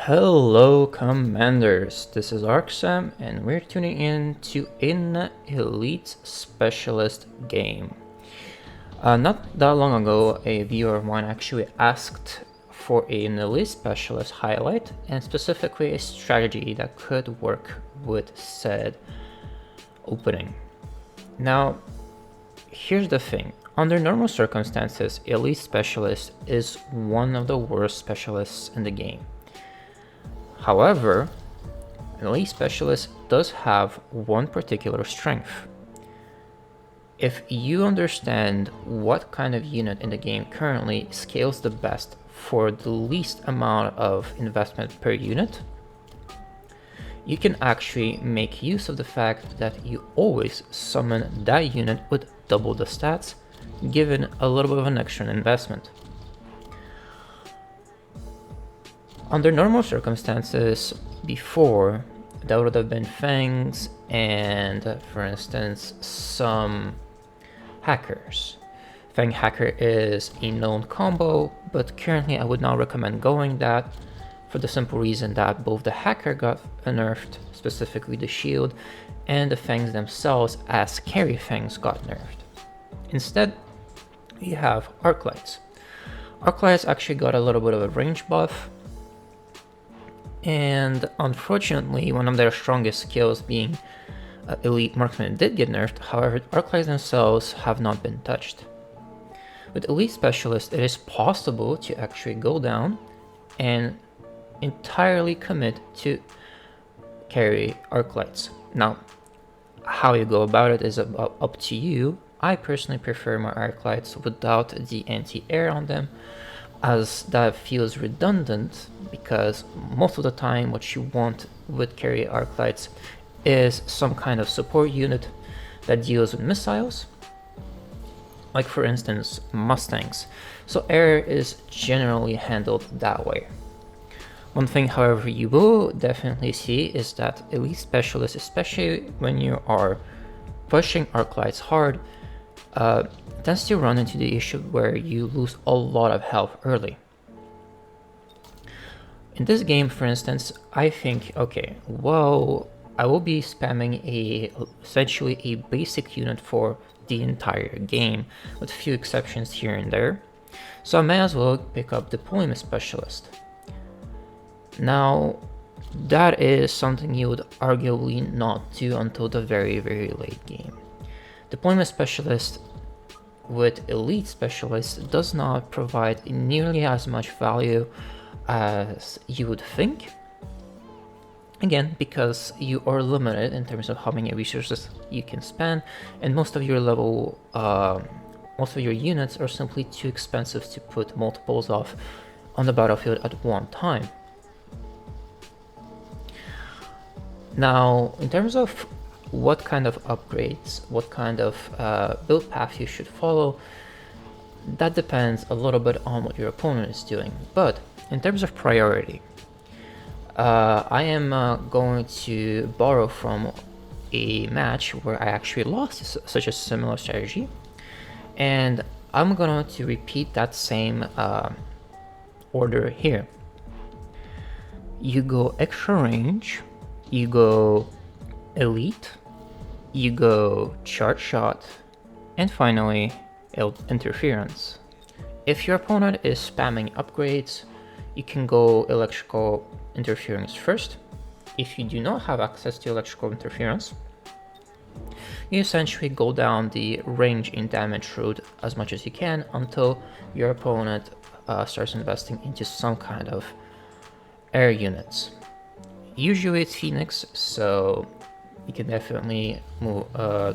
Hello Commanders, this is ArcSam and we're tuning in to an Elite Specialist game. Not that long ago, a viewer of mine actually asked for an Elite Specialist highlight and specifically a strategy that could work with said opening. Now, here's the thing. Under normal circumstances, Elite Specialist is one of the worst specialists in the game. However, an Elite Specialist does have one particular strength. If you understand what kind of unit in the game currently scales the best for the least amount of investment per unit, you can actually make use of the fact that you always summon that unit with double the stats, given a little bit of an extra investment. Under normal circumstances, before, that would have been Fangs and, for instance, some hackers. Fang Hacker is a known combo, but currently I would not recommend going that for the simple reason that both the Hacker got nerfed, specifically the shield, and the Fangs themselves as carry Fangs got nerfed. Instead, we have Arclights. Arclights actually got a little bit of a range buff, and unfortunately one of their strongest skills being Elite Marksman did get nerfed. However, Arclights themselves have not been touched. With Elite Specialist, it is possible to actually go down and entirely commit to carry Arclights. Now, how you go about it is up to you. I personally prefer my Arclights without the anti-air on them, as that feels redundant, because most of the time what you want with carry Arclights is some kind of support unit that deals with missiles, like for instance Mustangs, so air is generally handled that way. One thing, however, you will definitely see is that Elite Specialists, especially when you are pushing Arclights hard, tends to run into the issue where you lose a lot of health early. In this game, for instance, I think, okay, well, I will be spamming essentially a basic unit for the entire game, with few exceptions here and there, so I may as well pick up Deployment Specialist. Now, that is something you would arguably not do until the very late game. Deployment Specialist with Elite Specialist does not provide nearly as much value as you would think. Again, because you are limited in terms of how many resources you can spend, and most of your units are simply too expensive to put multiples of on the battlefield at one time. Now, in terms of what kind of upgrades, what kind of build path you should follow, that depends a little bit on what your opponent is doing. But in terms of priority, I am going to borrow from a match where I actually lost such a similar strategy, and I'm going to repeat that same order here. You go extra range, you go Elite, you go Charge Shot, and finally Interference. If your opponent is spamming upgrades, you can go Electrical Interference first. If you do not have access to Electrical Interference, you essentially go down the range in damage route as much as you can until your opponent starts investing into some kind of air units. Usually it's Phoenix, so you can definitely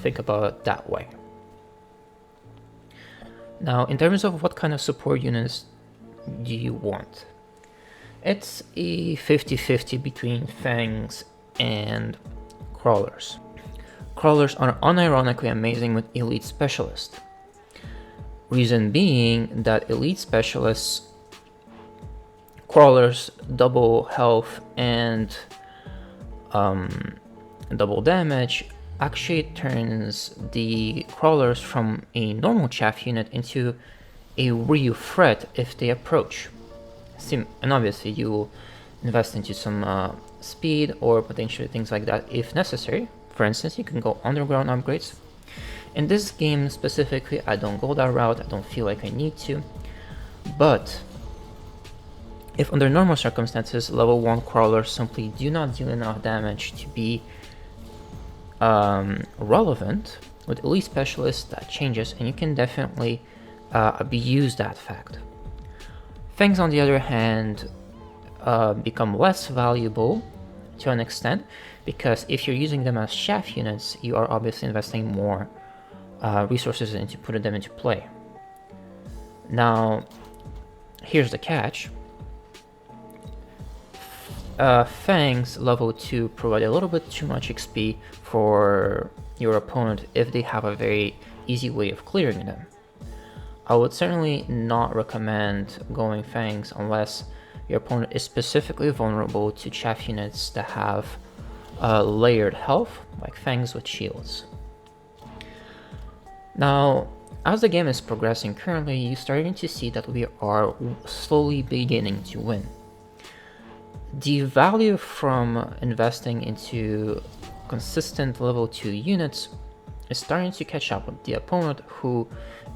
think about it that way. Now, in terms of what kind of support units do you want? It's a 50-50 between Fangs and Crawlers. Crawlers are unironically amazing with Elite Specialist. Reason being that Elite Specialists, Crawlers double health and double damage actually turns the Crawlers from a normal chaff unit into a real threat if they approach. And obviously you invest into some speed or potentially things like that if necessary. For instance, you can go underground upgrades. In this game specifically, I don't go that route, I don't feel like I need to, but if under normal circumstances level 1 crawlers simply do not deal enough damage to be relevant, with Elite Specialists that changes, and you can definitely abuse that fact. Fangs, on the other hand, become less valuable to an extent, because if you're using them as chaff units, you are obviously investing more resources into putting them into play. Now, here's the catch. Fangs level 2 provide a little bit too much XP for your opponent if they have a very easy way of clearing them. I would certainly not recommend going Fangs unless your opponent is specifically vulnerable to chaff units that have layered health, like Fangs with shields. Now, as the game is progressing currently, you're starting to see that we are slowly beginning to win. The value from investing into consistent level 2 units is starting to catch up with the opponent, who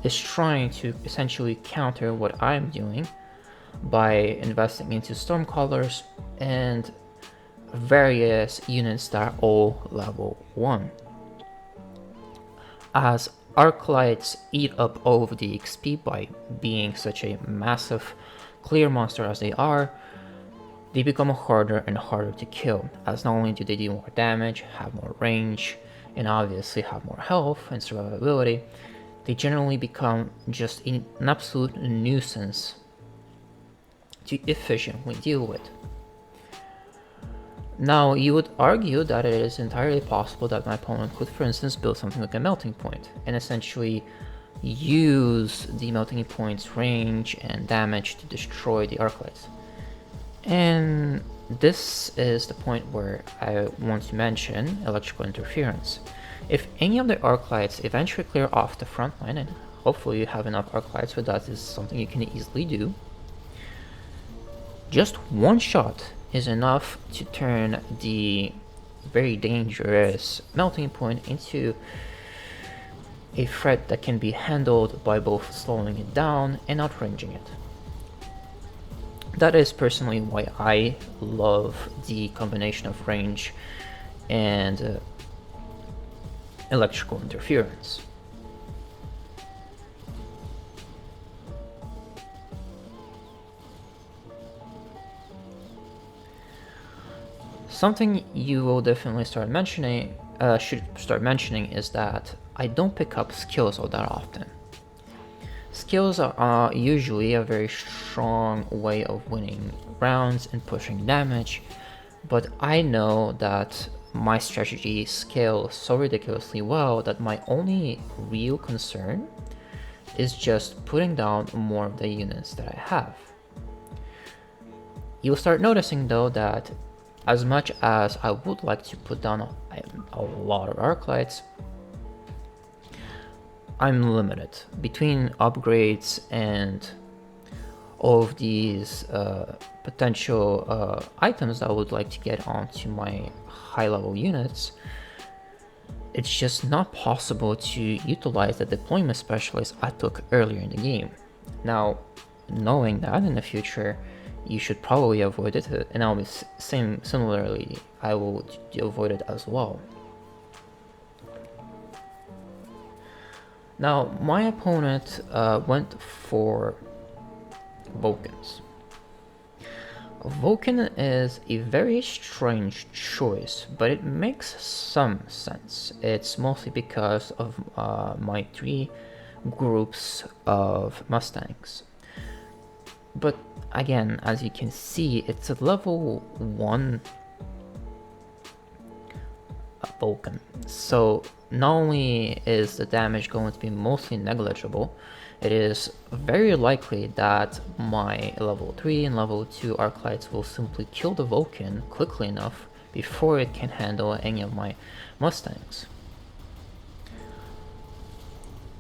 is trying to essentially counter what I'm doing by investing into Stormcallers and various units that are all level 1. As Arclights eat up all of the XP by being such a massive clear monster as they are, they become harder and harder to kill, as not only do they do more damage, have more range, and obviously have more health and survivability, they generally become just an absolute nuisance to efficiently deal with. Now, you would argue that it is entirely possible that my opponent could, for instance, build something like a melting point and essentially use the melting point's range and damage to destroy the Arclights. And this is the point where I want to mention electrical interference. If any of the Arclights eventually clear off the front line, and hopefully you have enough Arclights, so that is something you can easily do, just one shot is enough to turn the very dangerous melting point into a threat that can be handled by both slowing it down and outranging it. That is personally why I love the combination of range and electrical interference. Something you will definitely should start mentioning is that I don't pick up skills all that often. Skills are usually a very strong way of winning rounds and pushing damage, but I know that my strategy scales so ridiculously well that my only real concern is just putting down more of the units that I have. You'll start noticing though that as much as I would like to put down a lot of Arclights, I'm limited between upgrades and all of these potential items that I would like to get onto my high level units. It's just not possible to utilize the deployment specialist I took earlier in the game. Now, knowing that in the future, you should probably avoid it, and I'll be similarly, I will avoid it as well. Now, my opponent went for Vulcans. Vulcan is a very strange choice, but it makes some sense. It's mostly because of my 3 groups of Mustangs. But again, as you can see, it's a level 1 Vulcan. So not only is the damage going to be mostly negligible, it is very likely that my level 3 and level 2 Arclights will simply kill the Vulcan quickly enough before it can handle any of my Mustangs.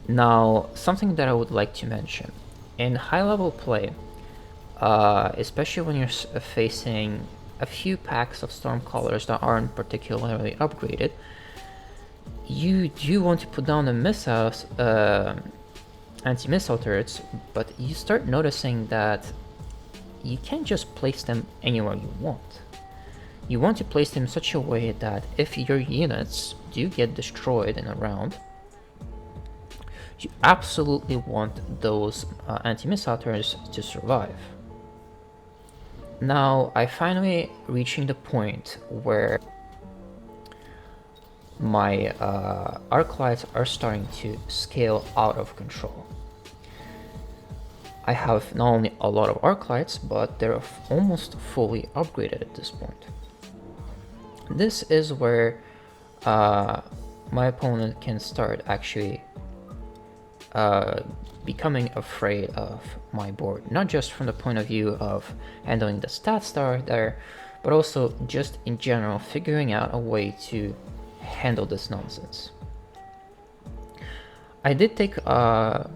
Now, something that I would like to mention. In high level play, especially when you're facing a few packs of Stormcallers that aren't particularly upgraded, you do want to put down the missiles, anti-missile turrets, but you start noticing that you can't just place them anywhere you want. You want to place them in such a way that if your units do get destroyed in a round, you absolutely want those anti-missile turrets to survive. Now, I finally reaching the point where my arc lights are starting to scale out of control. I have not only a lot of arc lights, but they're almost fully upgraded at this point. This is where my opponent can start actually becoming afraid of my board, not just from the point of view of handling the stats that are there, but also just in general figuring out a way to handle this nonsense. I did take a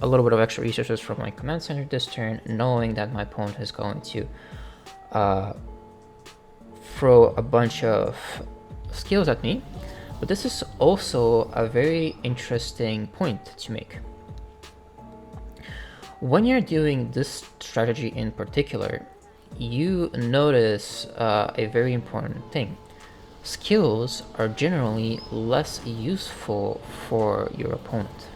little bit of extra resources from my command center this turn, knowing that my opponent is going to throw a bunch of skills at me, but this is also a very interesting point to make. When you're doing this strategy in particular, you notice a very important thing. Skills are generally less useful for your opponent.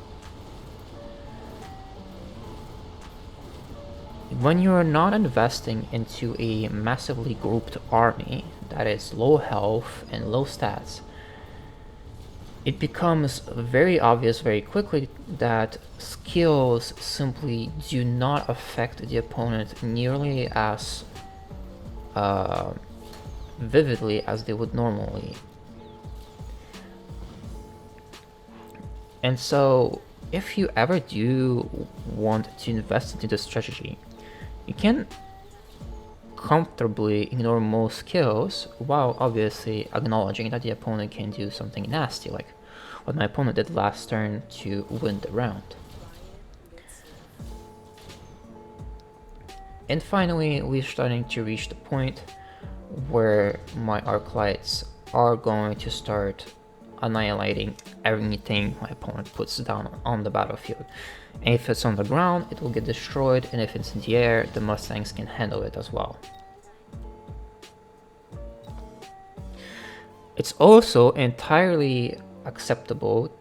When you are not investing into a massively grouped army that is low health and low stats, it becomes very obvious very quickly that skills simply do not affect the opponent nearly as vividly as they would normally. And so if you ever do want to invest into this strategy, you can comfortably ignore most skills while obviously acknowledging that the opponent can do something nasty, like what my opponent did last turn to win the round. And finally, we're starting to reach the point where my arc lights are going to start annihilating everything my opponent puts down on the battlefield. And if it's on the ground, it will get destroyed, and if it's in the air, the Mustangs can handle it as well. It's also entirely acceptable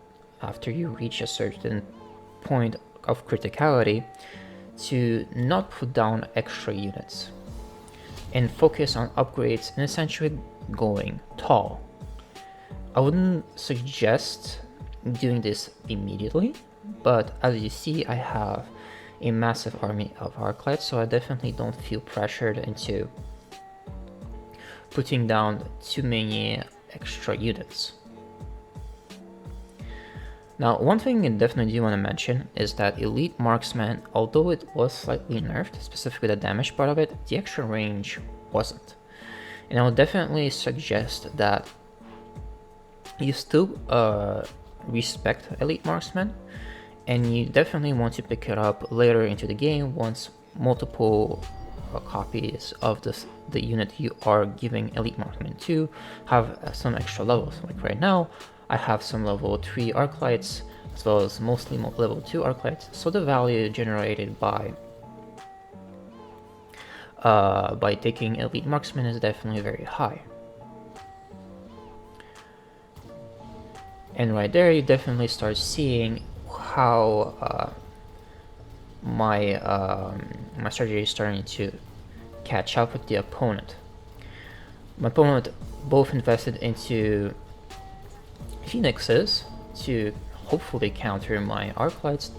after you reach a certain point of criticality to not put down extra units and focus on upgrades and essentially going tall. I wouldn't suggest doing this immediately, but as you see, I have a massive army of arclights, so I definitely don't feel pressured into putting down too many extra units. Now, one thing I definitely do want to mention is that Elite Marksman, although it was slightly nerfed, specifically the damage part of it, the extra range wasn't. And I would definitely suggest that you still respect Elite Marksman, and you definitely want to pick it up later into the game once multiple copies of the unit you are giving Elite Marksman to have some extra levels. Like right now, I have some level 3 arc lights as well as mostly level 2 arc lights, so the value generated by taking Elite Marksman is definitely very high. And right there, you definitely start seeing how my strategy is starting to catch up with the opponent. My opponent both invested into Phoenixes to hopefully counter my arc lights,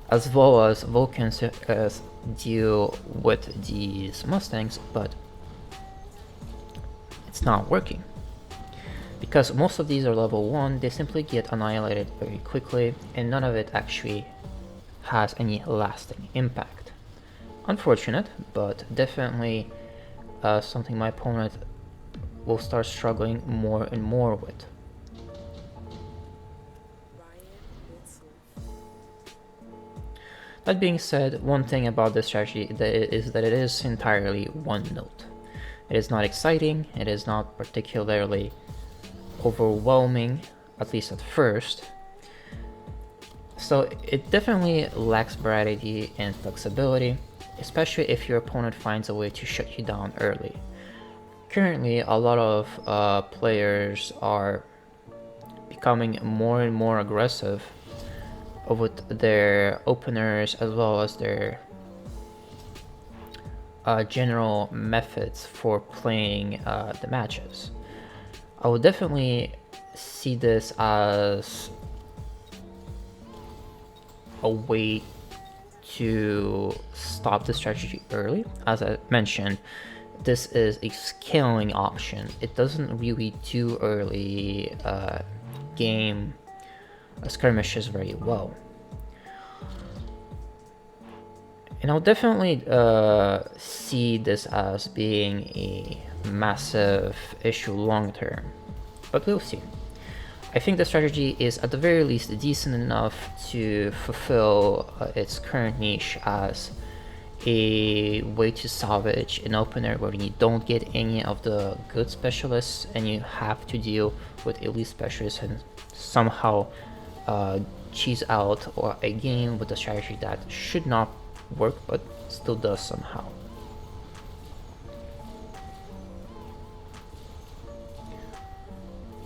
as well as Vulcans deal with these Mustangs, but it's not working. Because most of these are level 1, they simply get annihilated very quickly, and none of it actually has any lasting impact. Unfortunate, but definitely something my opponent will start struggling more and more with. That being said, one thing about this strategy is that it is entirely one note. It is not exciting, it is not particularly overwhelming, at least at first. So it definitely lacks variety and flexibility, especially if your opponent finds a way to shut you down early. Currently, a lot of players are becoming more and more aggressive with their openers as well as their general methods for playing the matches. I would definitely see this as a way to stop the strategy early. As I mentioned, this is a scaling option. It doesn't really do early game skirmishes very well. And I'll definitely see this as being a massive issue long term, but we'll see. I think the strategy is at the very least decent enough to fulfill its current niche as a way to salvage an opener where you don't get any of the good specialists and you have to deal with elite specialists and somehow cheese out or a game with a strategy that should not work but still does somehow.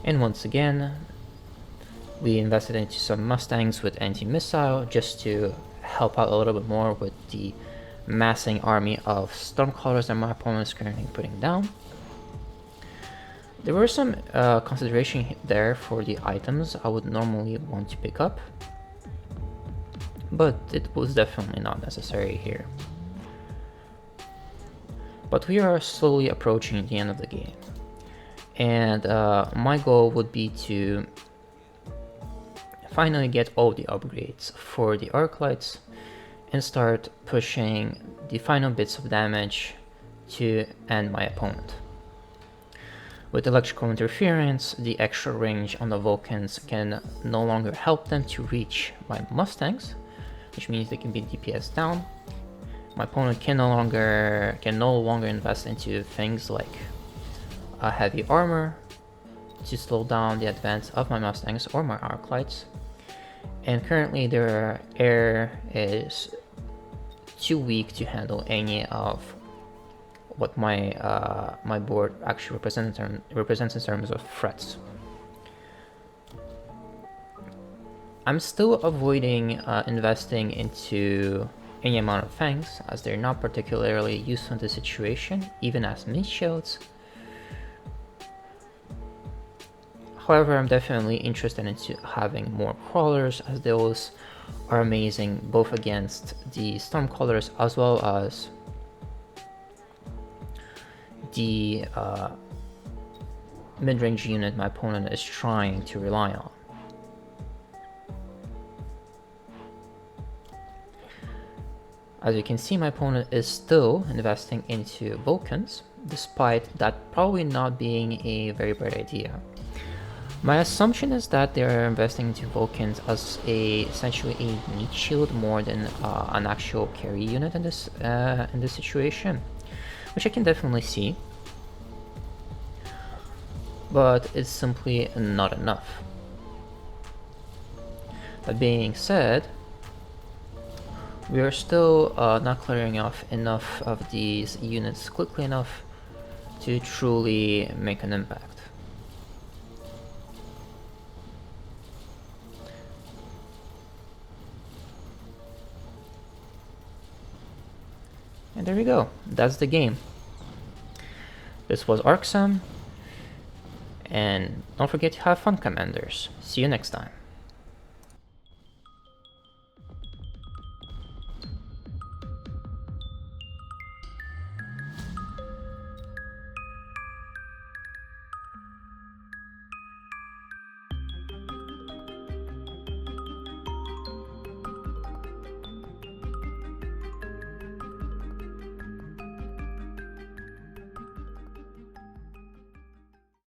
And once again, we invested into some Mustangs with anti-missile just to help out a little bit more with the massing army of Stormcrawlers that my opponent is currently putting down. There were some consideration there for the items I would normally want to pick up, but it was definitely not necessary here. But we are slowly approaching the end of the game, and my goal would be to finally get all the upgrades for the arc lights and start pushing the final bits of damage to end my opponent. With electrical interference, the extra range on the Vulcans can no longer help them to reach my Mustangs, which means they can be DPS down. My opponent can no longer invest into things like a heavy armor to slow down the advance of my Mustangs or my arc lights. And currently their air is too weak to handle any of what my my board actually represents in terms of threats. I'm still avoiding investing into any amount of fangs, as they're not particularly useful in this situation, even as mid shields. However, I'm definitely interested into having more crawlers, as those are amazing both against the Stormcrawlers as well as the mid-range unit my opponent is trying to rely on. As you can see, my opponent is still investing into Vulcans, despite that probably not being a very bright idea. My assumption is that they are investing into Vulcans as essentially a meat shield more than an actual carry unit in this situation, which I can definitely see, but it's simply not enough. That being said, we are still not clearing off enough of these units quickly enough to truly make an impact. And there we go, that's the game. This was ArcSum, and don't forget to have fun, Commanders. See you next time.